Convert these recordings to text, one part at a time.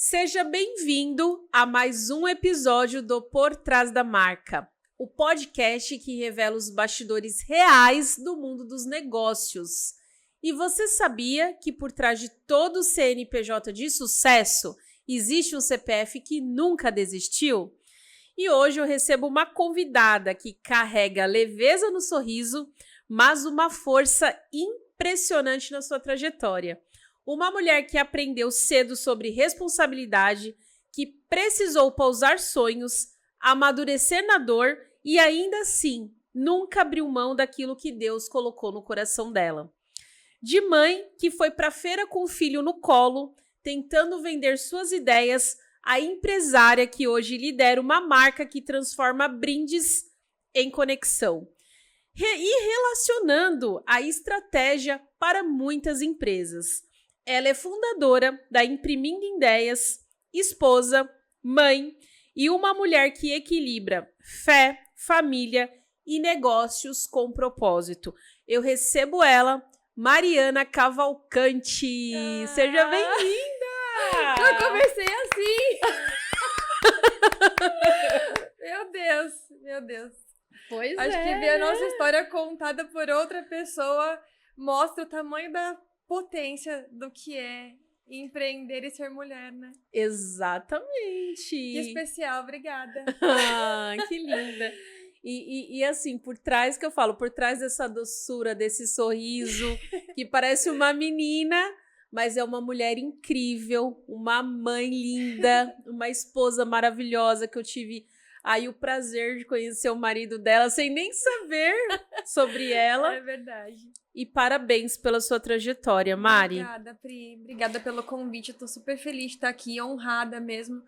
Seja bem-vindo a mais um episódio do Por Trás da Marca, o podcast que revela os bastidores reais do mundo dos negócios. E você sabia que por trás de todo CNPJ de sucesso existe um CPF que nunca desistiu? E hoje eu recebo uma convidada que carrega leveza no sorriso, mas uma força impressionante na sua trajetória. Uma mulher que aprendeu cedo sobre responsabilidade, que precisou pousar sonhos, amadurecer na dor e ainda assim nunca abriu mão daquilo que Deus colocou no coração dela. De mãe que foi para a feira com o filho no colo, tentando vender suas ideias, a empresária que hoje lidera uma marca que transforma brindes em conexão. E relacionando a estratégia para muitas empresas. Ela é fundadora da Imprimindo Ideias, esposa, mãe e uma mulher que equilibra fé, família e negócios com propósito. Eu recebo ela, Mariana Cavalcante. Seja bem-vinda! Eu comecei assim! Meu Deus. Pois Acho que ver a nossa história contada por outra pessoa mostra o tamanho da potência do que é empreender e ser mulher, né? Exatamente. Que especial, obrigada. Que linda. E assim, por trás que eu falo, por trás dessa doçura, desse sorriso, que parece uma menina, mas é uma mulher incrível, uma mãe linda, uma esposa maravilhosa que eu tive aí o prazer de conhecer o marido dela sem nem saber sobre ela. É verdade. E parabéns pela sua trajetória, Mari. Obrigada, Pri. Obrigada pelo convite. Eu tô super feliz de estar aqui, honrada mesmo,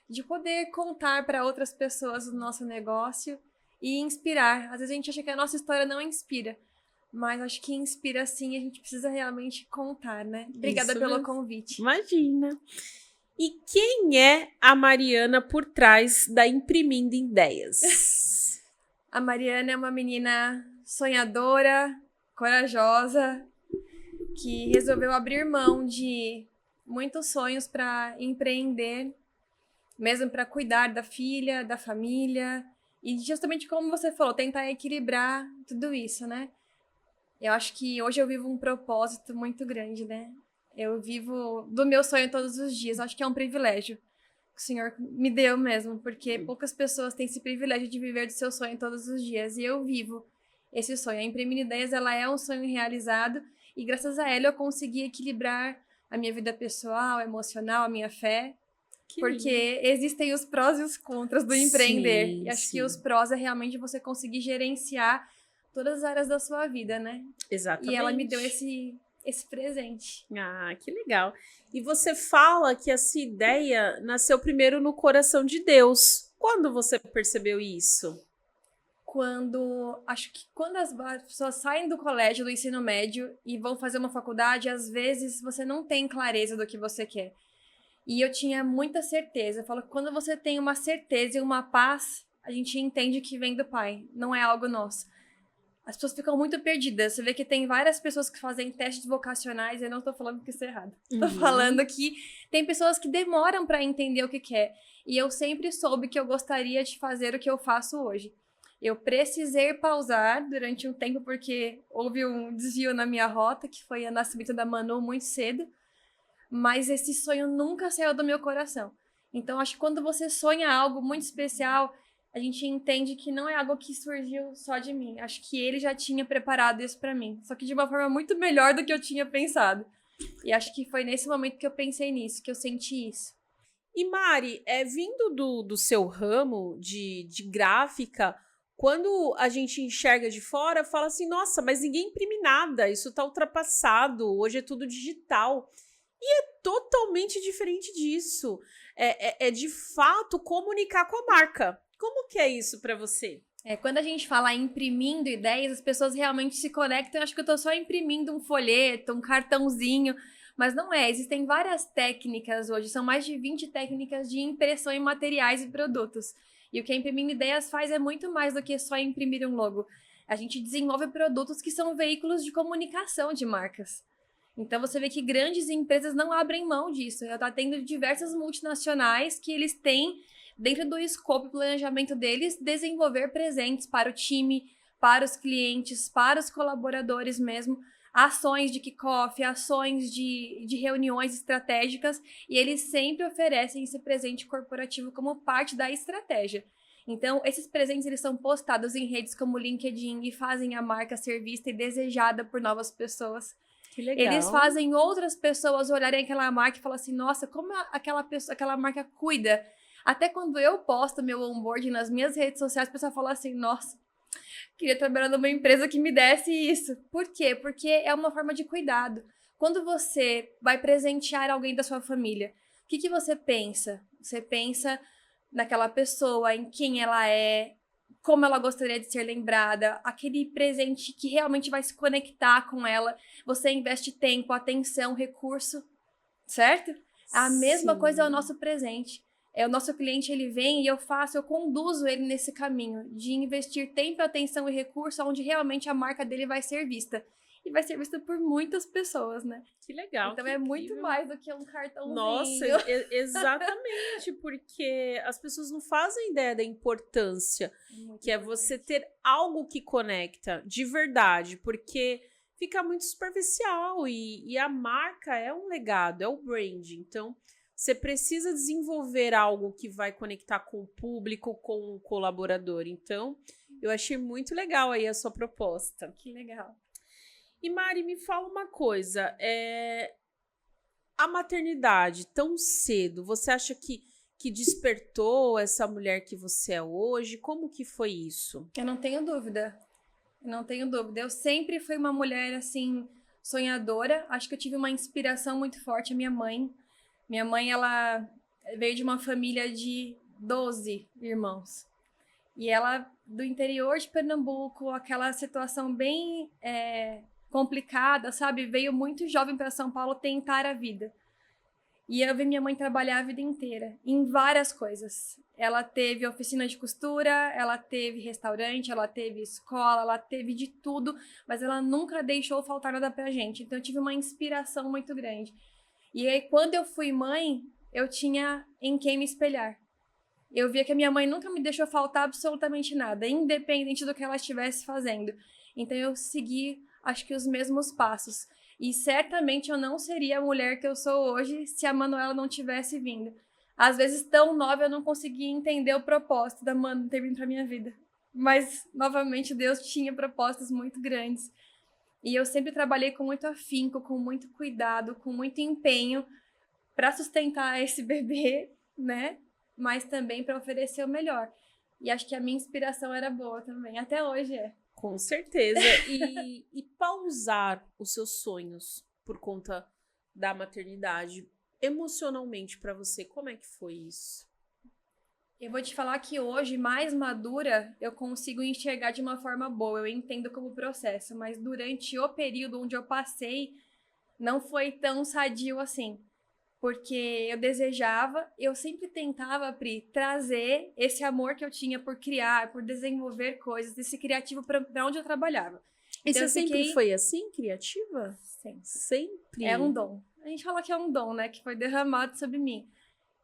de poder contar para outras pessoas o nosso negócio e inspirar. Às vezes a gente acha que a nossa história não inspira, mas acho que inspira sim, a gente precisa realmente contar, né? Obrigada Isso pelo mesmo. convite. Imagina. E quem é a Mariana por trás da Imprimindo Ideias? A Mariana é uma menina sonhadora, corajosa, que resolveu abrir mão de muitos sonhos para empreender, mesmo para cuidar da filha, da família, e justamente como você falou, tentar equilibrar tudo isso, né? Eu acho que hoje eu vivo um propósito muito grande, né? Eu vivo do meu sonho todos os dias. Eu acho que é um privilégio que o Senhor me deu mesmo, porque poucas pessoas têm esse privilégio de viver do seu sonho todos os dias. E eu vivo esse sonho. A Imprimindo Ideias, ela é um sonho realizado e graças a ela eu consegui equilibrar a minha vida pessoal, emocional, a minha fé. Porque existem os prós e os contras do empreender. E acho que os prós é realmente você conseguir gerenciar todas as áreas da sua vida, né? Exatamente. E ela me deu esse presente. Ah, que legal. E você fala que essa ideia nasceu primeiro no coração de Deus. Quando você percebeu isso? Acho que quando as pessoas saem do colégio, do ensino médio e vão fazer uma faculdade, às vezes você não tem clareza do que você quer. E eu tinha muita certeza. Eu falo que quando você tem uma certeza e uma paz, a gente entende que vem do Pai, não é algo nosso. As pessoas ficam muito perdidas. Você vê que tem várias pessoas que fazem testes vocacionais, e eu não tô falando que isso é errado. Tô falando que tem pessoas que demoram para entender o que quer. E eu sempre soube que eu gostaria de fazer o que eu faço hoje. Eu precisei pausar durante um tempo porque houve um desvio na minha rota, que foi o nascimento da Manu muito cedo. Mas esse sonho nunca saiu do meu coração. Então, acho que quando você sonha algo muito especial, a gente entende que não é algo que surgiu só de mim. Acho que ele já tinha preparado isso para mim. Só que de uma forma muito melhor do que eu tinha pensado. E acho que foi nesse momento que eu pensei nisso, que eu senti isso. E Mari, vindo do seu ramo de gráfica, quando a gente enxerga de fora, fala assim, nossa, mas ninguém imprime nada, isso tá ultrapassado, hoje é tudo digital. E é totalmente diferente disso. É de fato comunicar com a marca. Como que é isso para você? Quando a gente fala imprimindo ideias, as pessoas realmente se conectam. Eu acho que eu tô só imprimindo um folheto, um cartãozinho. Mas não é. Existem várias técnicas hoje. São mais de 20 técnicas de impressão em materiais e produtos. E o que a Imprimindo Ideias faz é muito mais do que só imprimir um logo. A gente desenvolve produtos que são veículos de comunicação de marcas. Então, você vê que grandes empresas não abrem mão disso. Eu estou tendo diversas multinacionais que eles têm, dentro do escopo e planejamento deles, desenvolver presentes para o time, para os clientes, para os colaboradores mesmo, ações de kickoff, ações de reuniões estratégicas, e eles sempre oferecem esse presente corporativo como parte da estratégia. Então, esses presentes eles são postados em redes como LinkedIn e fazem a marca ser vista e desejada por novas pessoas. Que legal. Eles fazem outras pessoas olharem aquela marca e falar assim, nossa, como aquela marca cuida. Até quando eu posto meu onboarding nas minhas redes sociais, a pessoa fala assim, nossa, queria trabalhar numa empresa que me desse isso. Por quê? Porque é uma forma de cuidado. Quando você vai presentear alguém da sua família, o que você pensa? Você pensa naquela pessoa, em quem ela é, como ela gostaria de ser lembrada, aquele presente que realmente vai se conectar com ela. Você investe tempo, atenção, recurso, certo? A mesma coisa é o nosso presente. O nosso cliente, ele vem e eu conduzo ele nesse caminho de investir tempo, atenção e recurso onde realmente a marca dele vai ser vista. E vai ser vista por muitas pessoas, né? Que legal. Então que é incrível. Muito mais do que um cartãozinho. Nossa, exatamente, porque as pessoas não fazem ideia da importância que é você ter algo que conecta de verdade, porque fica muito superficial e a marca é um legado, é o brand. Então, você precisa desenvolver algo que vai conectar com o público, com o colaborador. Então, eu achei muito legal aí a sua proposta. Que legal. E Mari, me fala uma coisa, a maternidade tão cedo, você acha que despertou essa mulher que você é hoje? Como que foi isso? Eu não tenho dúvida. Eu sempre fui uma mulher, assim, sonhadora. Acho que eu tive uma inspiração muito forte, a minha mãe. Minha mãe, ela veio de uma família de 12 irmãos. E ela, do interior de Pernambuco, aquela situação bem complicada, sabe? Veio muito jovem para São Paulo tentar a vida. E eu vi minha mãe trabalhar a vida inteira, em várias coisas. Ela teve oficina de costura, ela teve restaurante, ela teve escola, ela teve de tudo, mas ela nunca deixou faltar nada pra gente. Então eu tive uma inspiração muito grande. E aí, quando eu fui mãe, eu tinha em quem me espelhar. Eu via que a minha mãe nunca me deixou faltar absolutamente nada, independente do que ela estivesse fazendo. Então eu segui, acho que, os mesmos passos. E certamente eu não seria a mulher que eu sou hoje se a Manuela não tivesse vindo. Às vezes, tão nova, eu não conseguia entender o propósito da Manu ter vindo pra minha vida. Mas, novamente, Deus tinha propósitos muito grandes. E eu sempre trabalhei com muito afinco, com muito cuidado, com muito empenho para sustentar esse bebê, né? Mas também para oferecer o melhor. E acho que a minha inspiração era boa também. Até hoje é. Com certeza. E pausar os seus sonhos por conta da maternidade, emocionalmente para você, como é que foi isso? Eu vou te falar que hoje, mais madura, eu consigo enxergar de uma forma boa. Eu entendo como processo, mas durante o período onde eu passei, não foi tão sadio assim. Porque eu desejava, eu sempre tentava, Pri, trazer esse amor que eu tinha por criar, por desenvolver coisas, esse criativo para onde eu trabalhava. E então, você sempre foi assim, criativa? Sempre. É um dom. A gente fala que é um dom, né? Que foi derramado sobre mim.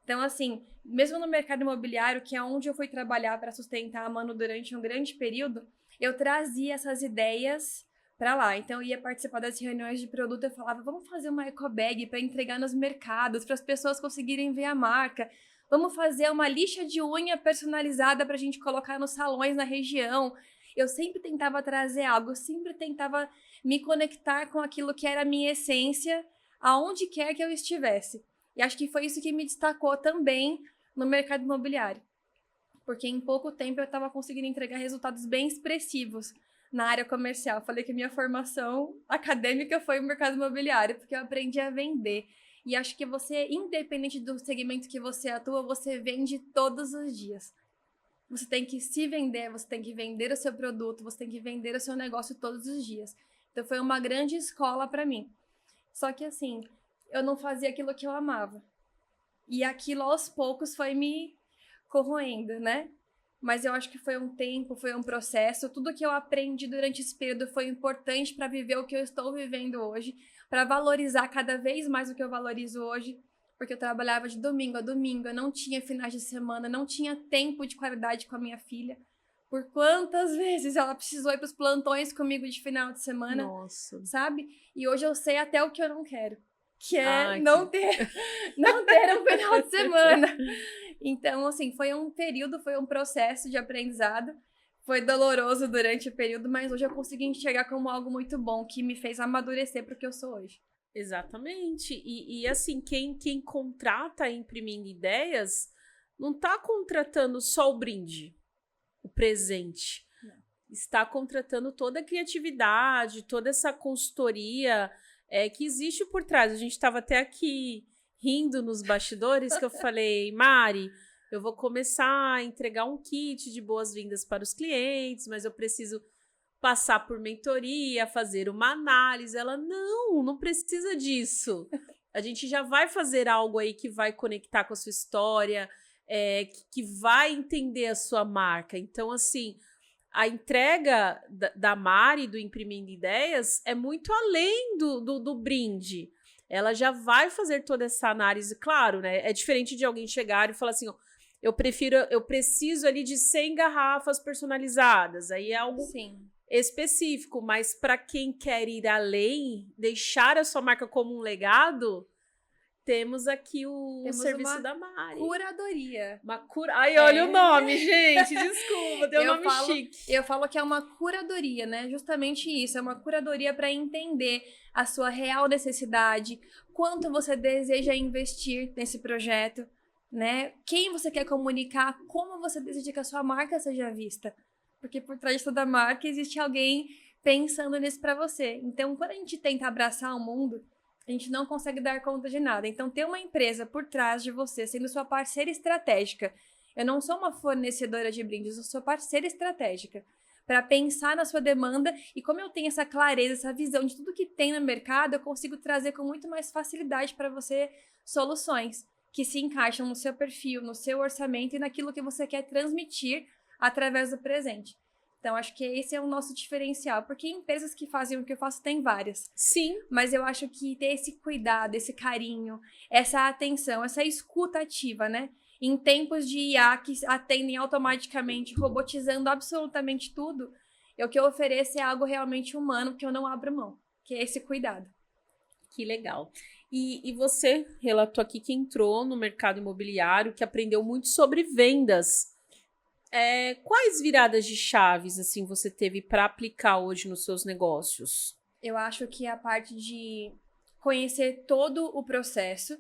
Então, assim, mesmo no mercado imobiliário, que é onde eu fui trabalhar para sustentar a Manu durante um grande período, eu trazia essas ideias para lá. Então, eu ia participar das reuniões de produto, eu falava, vamos fazer uma ecobag para entregar nos mercados, para as pessoas conseguirem ver a marca. Vamos fazer uma lixa de unha personalizada para a gente colocar nos salões na região. Eu sempre tentava trazer algo, eu sempre tentava me conectar com aquilo que era a minha essência, aonde quer que eu estivesse. E acho que foi isso que me destacou também no mercado imobiliário. Porque em pouco tempo eu estava conseguindo entregar resultados bem expressivos na área comercial. Falei que a minha formação acadêmica foi o mercado imobiliário, porque eu aprendi a vender. E acho que você, independente do segmento que você atua, você vende todos os dias. Você tem que se vender, você tem que vender o seu produto, você tem que vender o seu negócio todos os dias. Então foi uma grande escola para mim. Só que assim, eu não fazia aquilo que eu amava. E aquilo aos poucos foi me corroendo, né? mas eu acho que foi um tempo, foi um processo. Tudo que eu aprendi durante esse período foi importante para viver o que eu estou vivendo hoje, para valorizar cada vez mais o que eu valorizo hoje, porque eu trabalhava de domingo a domingo, eu não tinha finais de semana, não tinha tempo de qualidade com a minha filha. Por quantas vezes ela precisou ir para os plantões comigo de final de semana, Nossa. sabe? E hoje eu sei até o que eu não quero, que é Ai, não ter um final de semana. Então, assim, foi um período, foi um processo de aprendizado. Foi doloroso durante o período, mas hoje eu consegui enxergar como algo muito bom, que me fez amadurecer para o que eu sou hoje. Exatamente. E assim, quem contrata a Imprimindo Ideias não está contratando só o brinde, o presente. Não. Está contratando toda a criatividade, toda essa consultoria que existe por trás. A gente estava até aqui rindo nos bastidores que eu falei, Mari, eu vou começar a entregar um kit de boas-vindas para os clientes, mas eu preciso passar por mentoria, fazer uma análise. Ela, não precisa disso. A gente já vai fazer algo aí que vai conectar com a sua história, que vai entender a sua marca. Então, assim, a entrega da Mari, do Imprimindo Ideias, é muito além do brinde. Ela já vai fazer toda essa análise, claro, né? É diferente de alguém chegar e falar assim, ó, eu preciso ali de 100 garrafas personalizadas. Aí é algo específico, mas para quem quer ir além, deixar a sua marca como um legado, temos aqui o serviço da Mari. Curadoria. Ai, olha o nome, gente. Desculpa, tem um nome chique. Eu falo que é uma curadoria, né? Justamente isso. É uma curadoria para entender a sua real necessidade, quanto você deseja investir nesse projeto, né? Quem você quer comunicar, como você deseja que a sua marca seja vista. Porque por trás de toda marca existe alguém pensando nisso para você. Então, quando a gente tenta abraçar o mundo, a gente não consegue dar conta de nada. Então, ter uma empresa por trás de você, sendo sua parceira estratégica. Eu não sou uma fornecedora de brindes, eu sou parceira estratégica. Para pensar na sua demanda, e como eu tenho essa clareza, essa visão de tudo que tem no mercado, eu consigo trazer com muito mais facilidade para você soluções que se encaixam no seu perfil, no seu orçamento e naquilo que você quer transmitir através do presente. Então, acho que esse é o nosso diferencial, porque empresas que fazem o que eu faço tem várias. Sim. Mas eu acho que ter esse cuidado, esse carinho, essa atenção, essa escuta ativa, né? Em tempos de IA que atendem automaticamente, robotizando absolutamente tudo, o que eu ofereço é algo realmente humano, que eu não abro mão, que é esse cuidado. Que legal. E você relatou aqui que entrou no mercado imobiliário, que aprendeu muito sobre vendas. Quais viradas de chaves assim você teve para aplicar hoje nos seus negócios? Eu acho que a parte de conhecer todo o processo,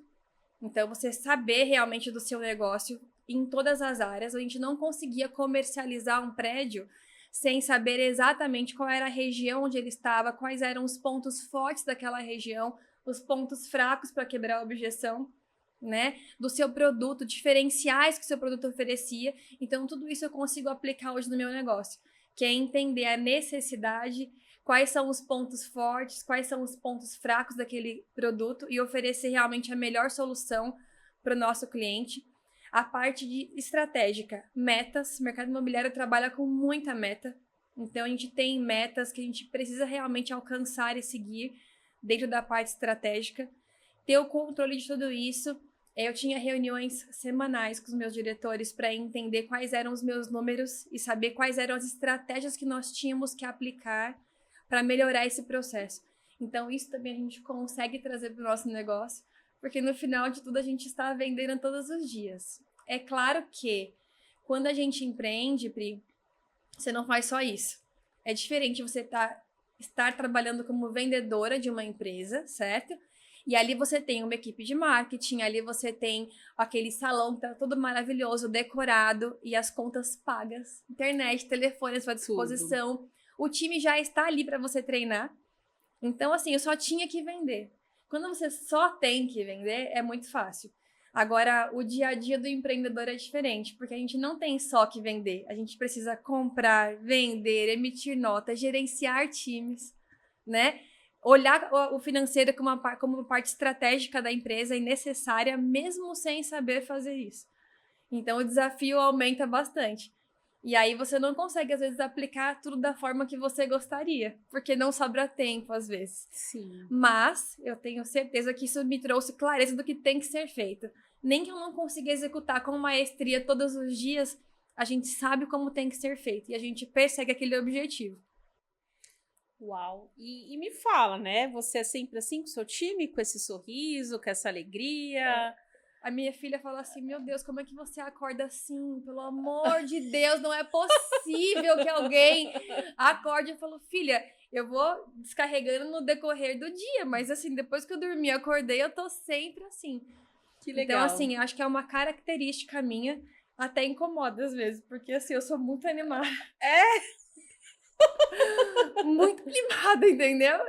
então você saber realmente do seu negócio em todas as áreas. A gente não conseguia comercializar um prédio sem saber exatamente qual era a região onde ele estava, quais eram os pontos fortes daquela região, os pontos fracos para quebrar a objeção, né, do seu produto, diferenciais que o seu produto oferecia. Então, tudo isso eu consigo aplicar hoje no meu negócio, que é entender a necessidade, quais são os pontos fortes, quais são os pontos fracos daquele produto e oferecer realmente a melhor solução para o nosso cliente. A parte de estratégica, metas. O mercado imobiliário trabalha com muita meta, então a gente tem metas que a gente precisa realmente alcançar e seguir dentro da parte estratégica. Ter o controle de tudo isso. Eu tinha reuniões semanais com os meus diretores para entender quais eram os meus números e saber quais eram as estratégias que nós tínhamos que aplicar para melhorar esse processo. Então, isso também a gente consegue trazer para o nosso negócio, porque no final de tudo a gente está vendendo todos os dias. É claro que quando a gente empreende, Pri, você não faz só isso. É diferente você estar trabalhando como vendedora de uma empresa, certo? E ali você tem uma equipe de marketing, ali você tem aquele salão que tá todo maravilhoso, decorado, e as contas pagas, internet, telefone à sua disposição. Tudo. O time já está ali para você treinar. Então, assim, eu só tinha que vender. Quando você só tem que vender, é muito fácil. Agora, o dia a dia do empreendedor é diferente, porque a gente não tem só que vender. A gente precisa comprar, vender, emitir notas, gerenciar times, né? Olhar o financeiro como uma parte estratégica da empresa e necessária, mesmo sem saber fazer isso. Então, o desafio aumenta bastante. E aí você não consegue, às vezes, aplicar tudo da forma que você gostaria, porque não sobra tempo, às vezes. Sim. Mas eu tenho certeza que isso me trouxe clareza do que tem que ser feito. Nem que eu não consiga executar com maestria todos os dias, a gente sabe como tem que ser feito e a gente persegue aquele objetivo. Uau! E me fala, né? Você é sempre assim com o seu time, com esse sorriso, com essa alegria? A minha filha fala assim, meu Deus, como é que você acorda assim? Pelo amor de Deus, não é possível que alguém acorde. Eu falo, filha, eu vou descarregando no decorrer do dia, mas assim, depois que eu dormi e acordei, eu tô sempre assim. Que legal. Então, assim, acho que é uma característica minha, até incomoda às vezes, porque assim, eu sou muito animada. Muito animada, entendeu?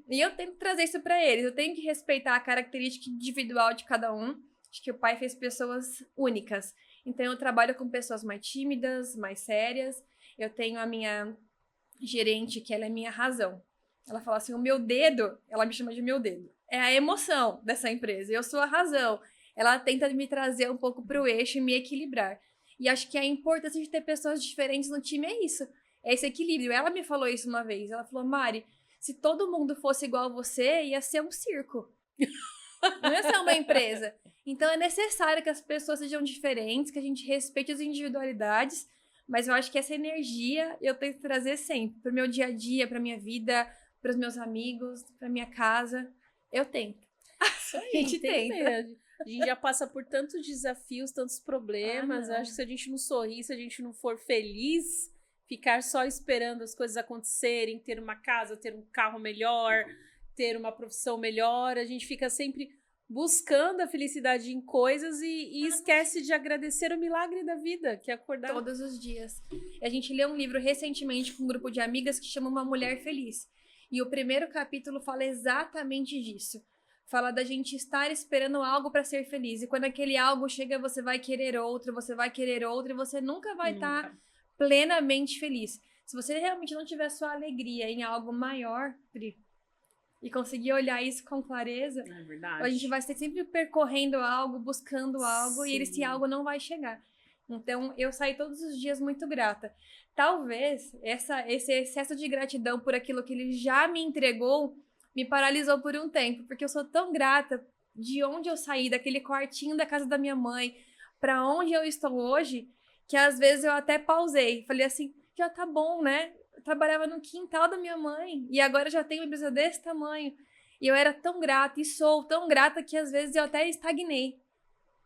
E eu tento trazer isso pra eles. Eu tenho que respeitar a característica individual de cada um. Acho que o pai fez pessoas únicas. Então, eu trabalho com pessoas mais tímidas, mais sérias. Eu tenho a minha gerente, que ela é minha razão. Ela fala assim, o meu dedo, ela me chama de meu dedo, é a emoção dessa empresa. Eu sou a razão. Ela tenta me trazer um pouco pro eixo e me equilibrar. E acho que a importância de ter pessoas diferentes no time é isso. É esse equilíbrio. Ela me falou isso uma vez. Ela falou, Mari, se todo mundo fosse igual a você, ia ser um circo. Não ia ser uma empresa. Então é necessário que as pessoas sejam diferentes, que a gente respeite as individualidades, mas eu acho que essa energia eu tenho que trazer sempre, pro meu dia a dia, pra minha vida, pros meus amigos, pra minha casa. Eu tento. Isso aí, A gente tem tenta. mesmo. A gente já passa por tantos desafios, tantos problemas. Eu acho que se a gente não sorrir, se a gente não for feliz, ficar só esperando as coisas acontecerem, ter uma casa, ter um carro melhor, ter uma profissão melhor, a gente fica sempre buscando a felicidade em coisas e esquece de agradecer o milagre da vida, que é acordar. Todos os dias. A gente leu um livro recentemente com um grupo de amigas que chama Uma Mulher Feliz. E o primeiro capítulo fala exatamente disso. Fala da gente estar esperando algo para ser feliz. E quando aquele algo chega, você vai querer outro, e você nunca vai estar plenamente feliz. Se você realmente não tiver sua alegria em algo maior, Pri, e conseguir olhar isso com clareza, É verdade. a gente vai ser sempre percorrendo algo, buscando algo, Sim. e esse algo não vai chegar. Então, eu saí todos os dias muito grata. Talvez esse excesso de gratidão por aquilo que ele já me entregou me paralisou por um tempo, porque eu sou tão grata de onde eu saí, daquele quartinho da casa da minha mãe, para onde eu estou hoje, que às vezes eu até pausei. Falei assim, já tá bom, né? Eu trabalhava no quintal da minha mãe e agora já tenho uma empresa desse tamanho. E eu era tão grata e sou tão grata que às vezes eu até estagnei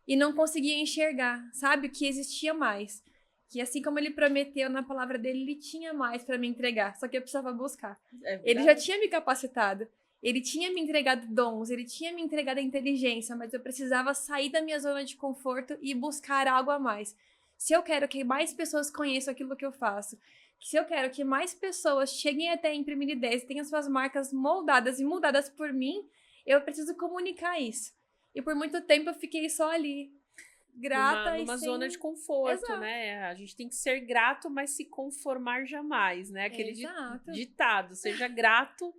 e não conseguia enxergar, sabe, o que existia mais. Que assim como ele prometeu na palavra dele, ele tinha mais para me entregar, só que eu precisava buscar. Ele já tinha me capacitado, ele tinha me entregado dons, ele tinha me entregado a inteligência, mas eu precisava sair da minha zona de conforto e buscar algo a mais. Se eu quero que mais pessoas conheçam aquilo que eu faço, se eu quero que mais pessoas cheguem até a Imprimir Ideias, tenham suas marcas moldadas e mudadas por mim, eu preciso comunicar isso. E por muito tempo eu fiquei só ali, grata numa e sem... zona de conforto, Exato. né? A gente tem que ser grato, mas se conformar jamais, né? Aquele ditado, seja grato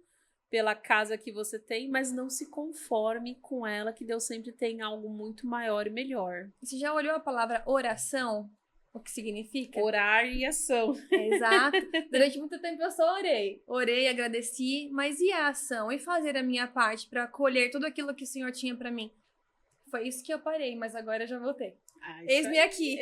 pela casa que você tem, mas não se conforme com ela, que Deus sempre tem algo muito maior e melhor. Você já olhou a palavra oração? O que significa? Orar e ação. Exato. Durante muito tempo eu só orei, agradeci, mas e a ação? E fazer a minha parte para colher tudo aquilo que o Senhor tinha para mim? Foi isso que eu parei, mas agora eu já voltei. Eis-me aqui.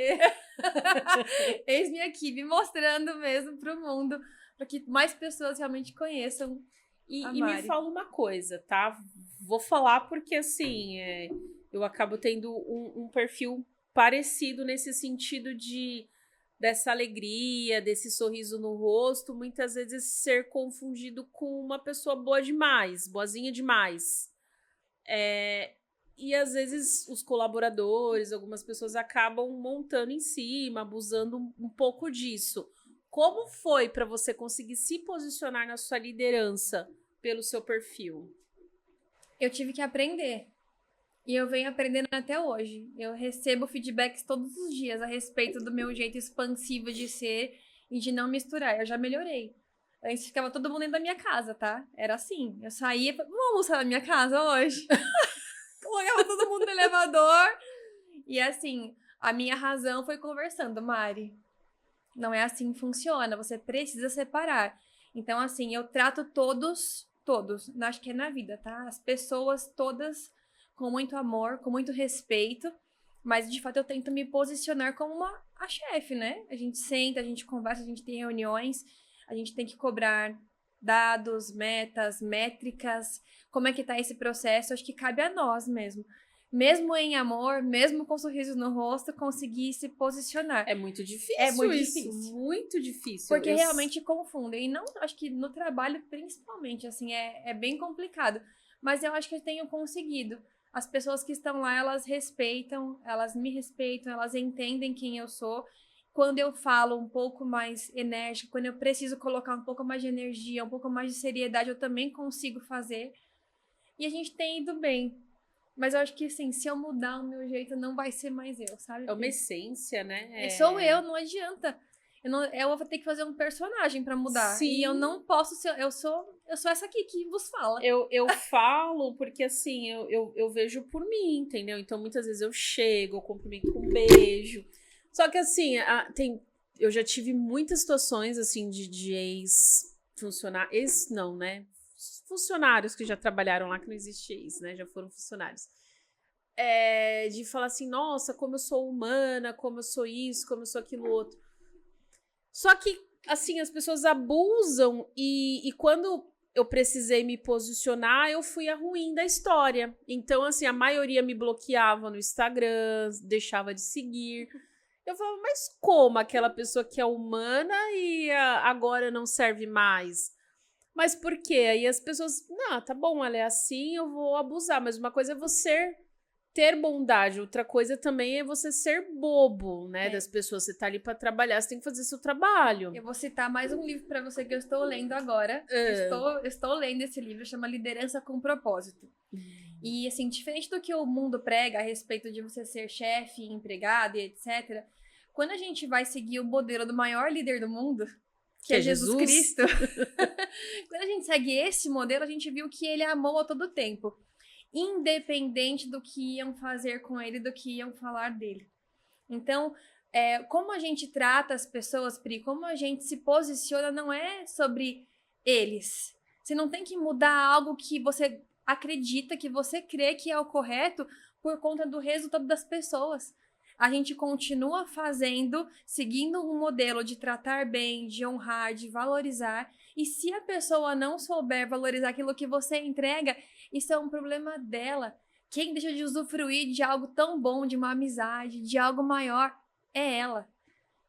Eis-me aqui, me mostrando mesmo pro mundo, para que mais pessoas realmente conheçam e me fala uma coisa, tá? Vou falar porque, assim, eu acabo tendo um perfil parecido nesse sentido dessa alegria, desse sorriso no rosto, muitas vezes ser confundido com uma pessoa boa demais, boazinha demais. E às vezes os colaboradores, algumas pessoas acabam montando em cima, abusando um pouco disso. Como foi para você conseguir se posicionar na sua liderança pelo seu perfil? Eu tive que aprender. E eu venho aprendendo até hoje. Eu recebo feedbacks todos os dias a respeito do meu jeito expansivo de ser e de não misturar. Eu já melhorei. Antes ficava todo mundo dentro da minha casa, tá? Era assim. Eu saía, vamos almoçar na minha casa hoje? Colocava todo mundo no elevador. E assim, a minha razão foi conversando, Mari. Não é assim que funciona, você precisa separar. Então, assim, eu trato todos, acho que é na vida, tá? As pessoas todas com muito amor, com muito respeito, mas de fato eu tento me posicionar como a chefe, né? A gente senta, a gente conversa, a gente tem reuniões, a gente tem que cobrar dados, metas, métricas, como é que tá esse processo, acho que cabe a nós mesmo. Mesmo em amor, mesmo com sorrisos no rosto, conseguir se posicionar. É muito difícil. É muito isso, difícil. Muito difícil. Porque realmente confundem. E não, acho que no trabalho, principalmente, assim, é bem complicado. Mas eu acho que eu tenho conseguido. As pessoas que estão lá, elas respeitam, elas me respeitam, elas entendem quem eu sou. Quando eu falo um pouco mais enérgico, quando eu preciso colocar um pouco mais de energia, um pouco mais de seriedade, eu também consigo fazer. E a gente tem ido bem. Mas eu acho que, assim, se eu mudar o meu jeito, não vai ser mais eu, sabe? É uma essência, né? Sou eu, não adianta. Eu vou ter que fazer um personagem pra mudar. Sim. E eu não posso ser... Eu sou essa aqui que vos fala. Eu falo porque, assim, eu vejo por mim, entendeu? Então, muitas vezes eu chego, eu cumprimento com um beijo. Só que, assim, eu já tive muitas situações, assim, de ex-funcionários... Ex, não, né? Funcionários que já trabalharam lá, que não existe ex, né? Já foram funcionários. De falar assim, nossa, como eu sou humana, como eu sou isso, como eu sou aquilo outro. Só que, assim, as pessoas abusam e quando eu precisei me posicionar, eu fui a ruim da história. Então, assim, a maioria me bloqueava no Instagram, deixava de seguir. Eu falava, mas como aquela pessoa que é humana e agora não serve mais? Mas por quê? Aí as pessoas, não, tá bom, ela é assim, eu vou abusar. Mas uma coisa é você ter bondade, outra coisa também é você ser bobo, né? Das pessoas, você tá ali pra trabalhar, você tem que fazer seu trabalho. Eu vou citar mais um livro pra você que eu estou lendo agora. Estou lendo esse livro, chama Liderança com Propósito. E, assim, diferente do que o mundo prega a respeito de você ser chefe, empregado e etc., quando a gente vai seguir o modelo do maior líder do mundo, que é Jesus Cristo, quando a gente segue esse modelo, a gente viu que ele amou a todo tempo, independente do que iam fazer com ele, do que iam falar dele. Então, como a gente trata as pessoas, Pri, como a gente se posiciona, não é sobre eles. Você não tem que mudar algo que você acredita, que você crê que é o correto por conta do resultado das pessoas. A gente continua fazendo, seguindo um modelo de tratar bem, de honrar, de valorizar. E se a pessoa não souber valorizar aquilo que você entrega, isso é um problema dela. Quem deixa de usufruir de algo tão bom, de uma amizade, de algo maior, é ela.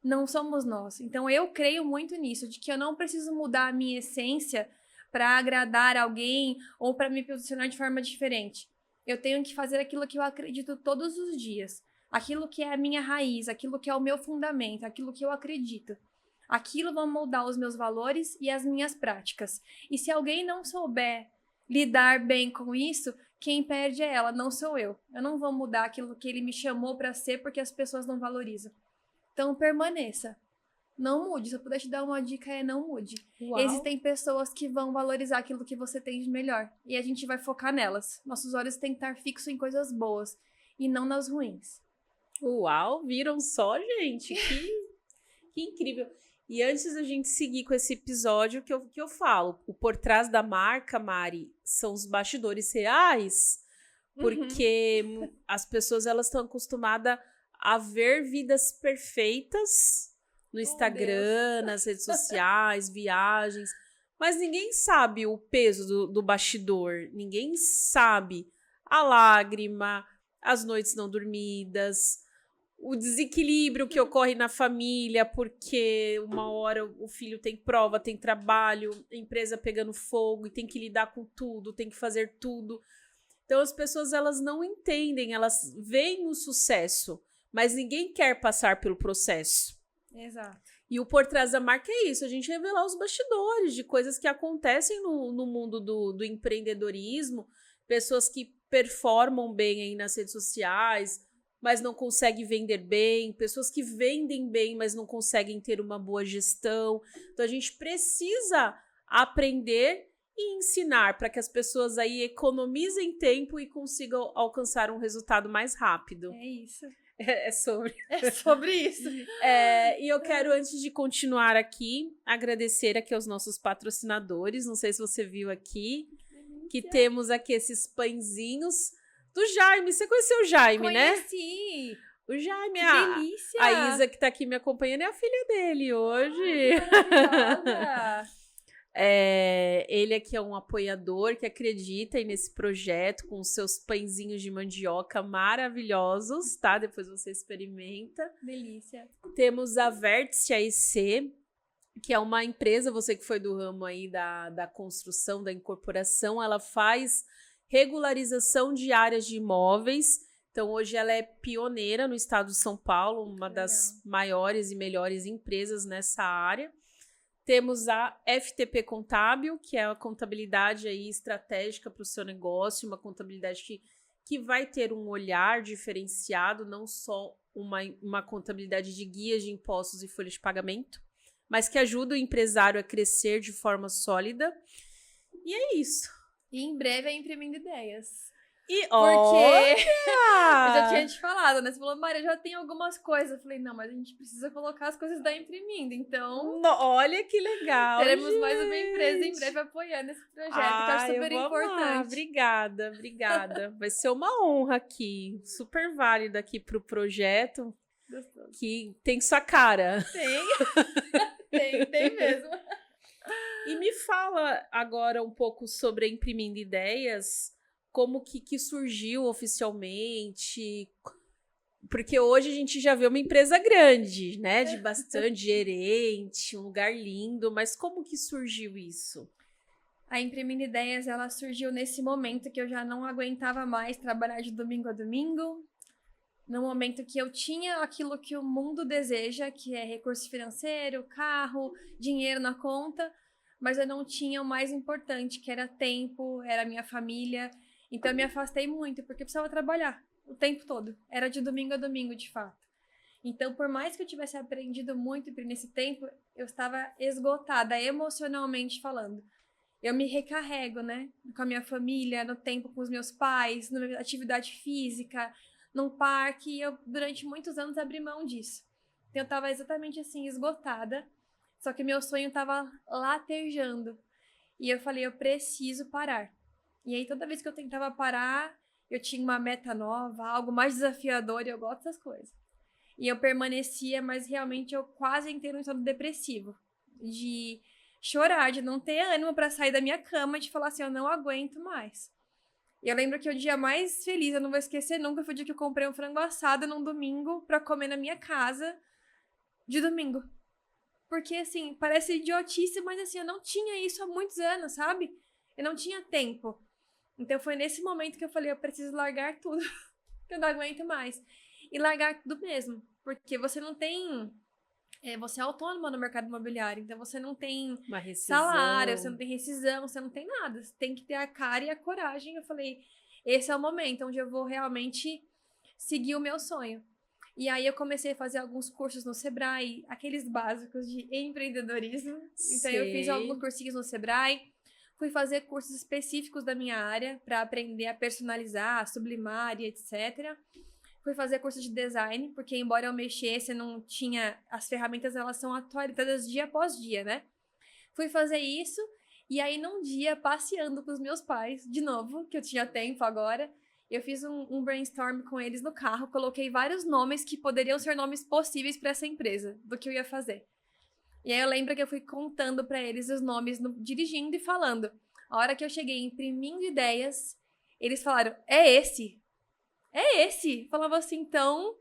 Não somos nós. Então eu creio muito nisso, de que eu não preciso mudar a minha essência para agradar alguém ou para me posicionar de forma diferente. Eu tenho que fazer aquilo que eu acredito todos os dias. Aquilo que é a minha raiz, aquilo que é o meu fundamento, aquilo que eu acredito. Aquilo vai moldar os meus valores e as minhas práticas. E se alguém não souber lidar bem com isso, quem perde é ela, não sou eu. Eu não vou mudar aquilo que ele me chamou para ser porque as pessoas não valorizam. Então permaneça. Não mude. Se eu puder te dar uma dica, não mude. Uau. Existem pessoas que vão valorizar aquilo que você tem de melhor. E a gente vai focar nelas. Nossos olhos têm que estar fixos em coisas boas e não nas ruins. Uau, viram só, gente? Que incrível. E antes da gente seguir com esse episódio, que eu falo, o por trás da marca, Mari, são os bastidores reais, porque as pessoas elas estão acostumadas a ver vidas perfeitas no Instagram, nas redes sociais, viagens, mas ninguém sabe o peso do bastidor, ninguém sabe a lágrima, as noites não dormidas, o desequilíbrio que ocorre na família, porque uma hora o filho tem prova, tem trabalho, a empresa pegando fogo e tem que lidar com tudo, tem que fazer tudo. Então as pessoas elas não entendem, elas veem o sucesso, mas ninguém quer passar pelo processo. Exato. E o por trás da marca é isso, a gente revelar os bastidores de coisas que acontecem no mundo do empreendedorismo, pessoas que performam bem aí nas redes sociais, mas não conseguem vender bem, pessoas que vendem bem, mas não conseguem ter uma boa gestão. Então, a gente precisa aprender e ensinar para que as pessoas aí economizem tempo e consigam alcançar um resultado mais rápido. É isso. É sobre. É sobre isso. E eu quero, antes de continuar aqui, agradecer aqui aos nossos patrocinadores. Não sei se você viu aqui, que temos aqui esses pãezinhos do Jaime. Você conheceu o Jaime, né? Conheci! O Jaime, Que delícia! a Isa que tá aqui me acompanhando é a filha dele hoje. Maravilhosa! Ele aqui é um apoiador que acredita aí nesse projeto com os seus pãezinhos de mandioca maravilhosos, tá? Depois você experimenta. Delícia. Temos a Vértice AEC, que é uma empresa, você que foi do ramo aí da construção, da incorporação, ela faz regularização de áreas de imóveis. Então, hoje ela é pioneira no estado de São Paulo, uma das maiores e melhores empresas nessa área. Temos a FTP Contábil, que é a contabilidade aí estratégica para o seu negócio, uma contabilidade que vai ter um olhar diferenciado, não só uma contabilidade de guias de impostos e folhas de pagamento, mas que ajuda o empresário a crescer de forma sólida. E é isso. E em breve é Imprimindo Ideias. E porque eu já tinha te falado, né? Você falou, Maria, já tem algumas coisas. Eu falei, não, mas a gente precisa colocar as coisas da Imprimindo, então... Olha que legal, teremos mais uma empresa em breve apoiando esse projeto, que eu acho super importante. Obrigada. Vai ser uma honra aqui, super válida aqui pro projeto, Gostoso. Que tem sua cara. Tem mesmo. E me fala agora um pouco sobre a Imprimindo Ideias, como que surgiu oficialmente, porque hoje a gente já vê uma empresa grande, né, de bastante gerente, um lugar lindo, mas como que surgiu isso? A Imprimindo Ideias, ela surgiu nesse momento que eu já não aguentava mais trabalhar de domingo a domingo, no momento que eu tinha aquilo que o mundo deseja, que é recurso financeiro, carro, dinheiro na conta, mas eu não tinha o mais importante, que era tempo, era minha família. Então, eu me afastei muito, porque eu precisava trabalhar o tempo todo. Era de domingo a domingo, de fato. Então, por mais que eu tivesse aprendido muito nesse tempo, eu estava esgotada, emocionalmente falando. Eu me recarrego, né? Com a minha família, no tempo com os meus pais, na atividade física, num parque. E eu, durante muitos anos, abri mão disso. Então, eu estava exatamente assim, esgotada. Só que meu sonho estava latejando. E eu falei, eu preciso parar. E aí, toda vez que eu tentava parar, eu tinha uma meta nova, algo mais desafiador, e eu gosto dessas coisas. E eu permanecia, mas realmente eu quase entrei num estado depressivo. De chorar, de não ter ânimo para sair da minha cama, de falar assim, eu não aguento mais. E eu lembro que o dia mais feliz, eu não vou esquecer nunca, foi o dia que eu comprei um frango assado num domingo para comer na minha casa, de domingo. Porque, assim, parece idiotice, mas assim, eu não tinha isso há muitos anos, sabe? Eu não tinha tempo. Então foi nesse momento que eu falei, eu preciso largar tudo, que eu não aguento mais. E largar tudo mesmo, porque você não tem... você é autônoma no mercado imobiliário, então você não tem salário, você não tem rescisão, você não tem nada. Você tem que ter a cara e a coragem. Eu falei, esse é o momento onde eu vou realmente seguir o meu sonho. E aí eu comecei a fazer alguns cursos no Sebrae, aqueles básicos de empreendedorismo. Então eu fiz alguns cursinhos no Sebrae. Fui fazer cursos específicos da minha área para aprender a personalizar, sublimar e etc. Fui fazer curso de design, porque embora eu mexesse, não tinha... As ferramentas, elas são atualizadas dia após dia, né? Fui fazer isso, e aí num dia, passeando com os meus pais, de novo, que eu tinha tempo agora, eu fiz um brainstorm com eles no carro, coloquei vários nomes que poderiam ser nomes possíveis para essa empresa, do que eu ia fazer. E aí eu lembro que eu fui contando para eles os nomes, dirigindo e falando. A hora que eu cheguei Imprimindo Ideias, eles falaram, é esse. É esse. Falava assim, então,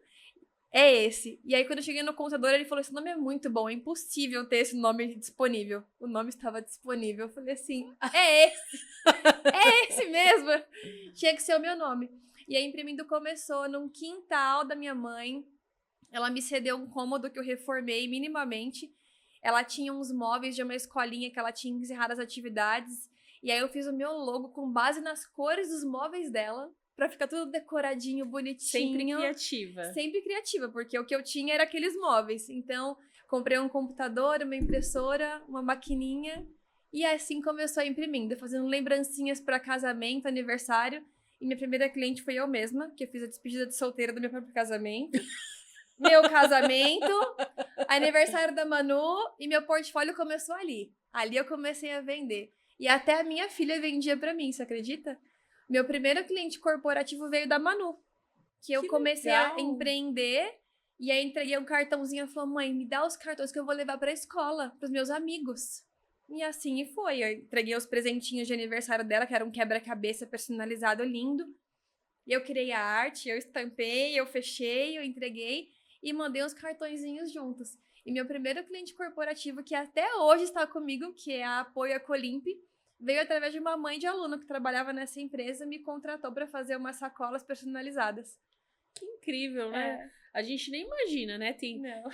é esse. E aí quando eu cheguei no computador, ele falou, esse nome é muito bom, é impossível ter esse nome disponível. O nome estava disponível. Eu falei assim, é esse. É esse mesmo. Tinha que ser o meu nome. E aí Imprimindo começou num quintal da minha mãe. Ela me cedeu um cômodo que eu reformei minimamente. Ela tinha uns móveis de uma escolinha que ela tinha encerrado as atividades. E aí eu fiz o meu logo com base nas cores dos móveis dela, pra ficar tudo decoradinho, bonitinho. Sempre criativa. Sempre criativa, porque o que eu tinha era aqueles móveis. Então, comprei um computador, uma impressora, uma maquininha. E assim começou a Imprimindo, fazendo lembrancinhas para casamento, aniversário. E minha primeira cliente foi eu mesma, que eu fiz a despedida de solteira do meu próprio casamento. Meu casamento, aniversário da Manu e meu portfólio começou ali. Ali eu comecei a vender. E até a minha filha vendia pra mim, você acredita? Meu primeiro cliente corporativo veio da Manu. Que eu comecei legal. a empreender e aí entreguei um cartãozinho e falou: mãe, me dá os cartões que eu vou levar pra escola, pros meus amigos. E assim foi. Eu entreguei os presentinhos de aniversário dela, que era um quebra-cabeça personalizado lindo. Eu criei a arte, eu estampei, eu fechei, eu entreguei e mandei uns cartõezinhos juntos. E meu primeiro cliente corporativo, que até hoje está comigo, que é a Apoio Ecolimp, veio através de uma mãe de aluno que trabalhava nessa empresa, me contratou para fazer umas sacolas personalizadas. Que incrível, né? A gente nem imagina, né? Tem Não.